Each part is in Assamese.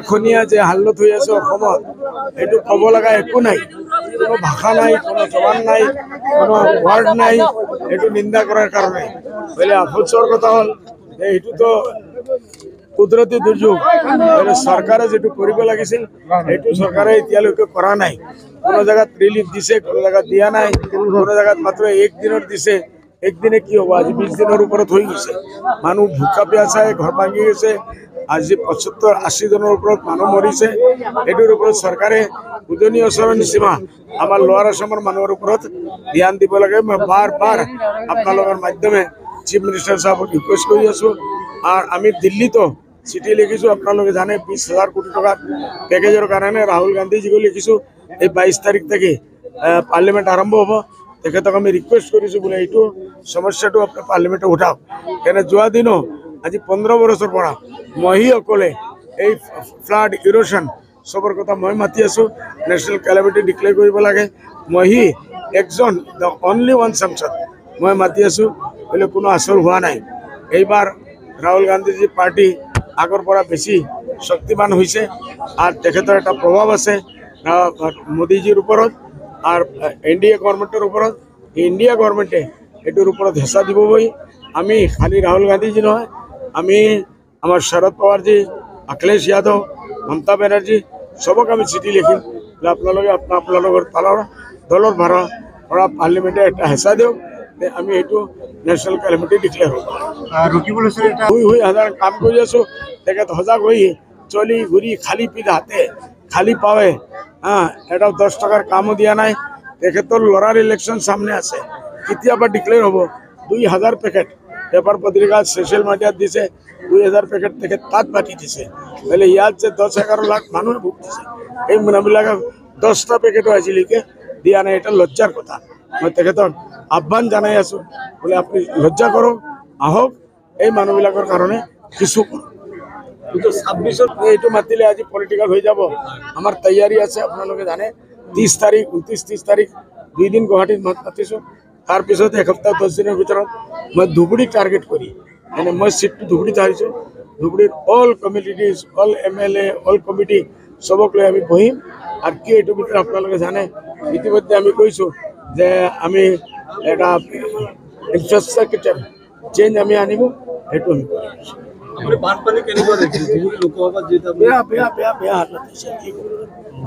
গৰাখনীয়া যে হাল্লত হৈ আছে অসমত এইটো ক'ব লগা একো নাই, কোনো ভাষা নাই, কোনো জবান নাই, কোনো ৱাৰ্ড নাই এইটো নিন্দা কৰাৰ কাৰণে। বোলে আফচোচৰ কথা হ'ল যে এইটোতো কুদৰতী দুৰ্যোগ, চৰকাৰে যেটো কৰিব লাগিছিল সেইটো চৰকাৰে এতিয়ালৈকে কৰা নাই। কোনো জায়গাত রিলিফ দিছে, কোনো জায়গাত দিয়া নাই, কোনো জায়গাত মাত্র একদিনের দিছে। একদিনে কি হব, আজি 20 দিনের উপৰত হৈ গৈছে। মানুহ ভোকা পিয়াসায় ঘৰ ভাঙি গৈছে, আজি 75-80 জনেৰ উপৰত মানুহ মৰিছে। এইটোৰ ওপৰত চৰকাৰে উজনি অঞ্চলৰ সীমা আমাৰ লোৱাৰ অসমৰ মানুহৰ ওপৰত ধ্যান দিব লাগে। মই বাৰ বাৰ আপোনালোকৰ মাধ্যমে চিফ মিনিষ্টাৰ সাহেবক ৰিকোয়েস্ট কৰি আছো। আর আমি দিল্লীতো চিঠি লিখিছো, আপোনালোকে জানে 20,000 কোটি টাকার প্যাকেজের কারণে রাহুল গান্ধীজিকে লিখিছো। এই 22 তারিখ থেকে পার্লামেন্ট আরম্ভ হব। তেখেতক আমি রিকোয়েস্ট কৰিছো বোলে এইটো সমস্যাটো আপুনি পাৰ্লিমেণ্টে উঠাওক। কেনে যোৱা দিনো আজি 15 বছৰৰ পৰা মহি অকলে এই ফ্লাড ইৰোশন সবৰ কথা মই মাতি আছো। ন্যাশনাল ক্যালামিটি ডিক্লেয়াৰ কৰিব লাগে। মহি একজন দ্য অনলি ওয়ান সাংসদ মই মাতি আছো, বোলে কোনো আসৰ হোৱা নাই। এইবাৰ ৰাহুল গান্ধীজি পাৰ্টি আগৰ পৰা বেছি শক্তিমান হৈছে আৰ তেখেতৰ এটা প্ৰভাব আছে মোদীজিৰ উপৰত আৰ এনডিএ গভৰ্নমেন্টেৰ উপৰত। ইন্ডিয়া গভৰ্নমেন্টে এটোৰ উপৰত হেঁচা দিব বই। আমি খালি রাহুল গান্ধীজি নহয়, আমি আমার শরদ পাওয়ারজি, অখিলেশ যাদব, মমতা ব্যানার্জি সবক আমি চিঠি লিখিম যে আপোনালোকে আপোনালোকৰ দলৰ পৰা পাৰ্লিমেণ্টে এটা হেঁচা দিয়ক, আমি এইটো ন্যাশনাল ক্যালামিটি ডিক্লেয়াৰ হ'ব। হুই হাজাৰ কাম কৰি আছো। তেখেত সজাগ হৈ চলি ঘূৰি খালি পিঠ হাতে খালি পাৱে এটা 10 টাকাৰ কামও দিয়া নাই। তেখেতৰ লড়ার ইলেকশন সামনে আছে, কেতিয়াবা ডিক্লেয়ার হ'ব। 2000 প্যাকেট পেপার পত্রিকা সোশ্যাল মিডিয়াত দিছে, 2000 প্যাকেট তেখেত তাত বাকি দিছে। বলে ইয়াত যে 10-11 লাখ মানুহে ভোগ দিছে, এই মানুহবিলাকে 10টা প্যাকেটও আজিলৈকে দিয়া নাই। এটা লজ্জাৰ কথা। মই তেখেতক আহ্বান জানাই আছো, বলে আপনি লজ্জা কৰক, আহক, এই মানুহবিলাকৰ কাৰণে কিছু করক। কিন্তু 26 এইটো মাতিলে আজি পলিটিক্যাল হৈ যাব। আমার তৈয়ারি আছে, আপোনালোকে জানে। 30 তারিখ 29-30 তারিখ 2 দিন গুৱাহাটীত মাতিছো। তাৰপিছত এসপ্তাহ 10 দিনেৰ ভিতৰত মই ধুবুৰী টাৰ্গেট কৰি, মানে মই সিটটো ধুবুৰীত আহিছো। ধুবুৰীৰ all communities, all MLA, all committee সবক লৈ আমি বহিম। আর কি এইটো ভিতৰত আপোনালোকে জানে ইতিমধ্যে আমি কৈছো যে আমি এটা ইনফ্ৰাস্ট্ৰাকচাৰ চেঞ্জ আমি আনিব। সেইটো আমি কৰিছো। বেয়া হালত হৈছে,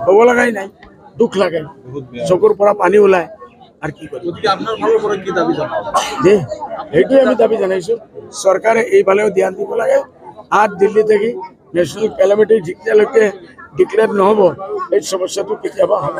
ক'ব লগাই নাই, দুখ লাগে, চকুৰ পৰা পানী ওলায়। আৰ কি কৰি, সেইটোৱে আমি দাবী জানাইছো। চৰকাৰে এইফালেও ধ্যান দিব লাগে। আর দিল্লী থেকে ন্যাশনাল ক্যালামিটি যেতিয়ালৈকে ডিক্লেয়ার নহব এই সমস্যাটো কেতিয়াবা হ'ব।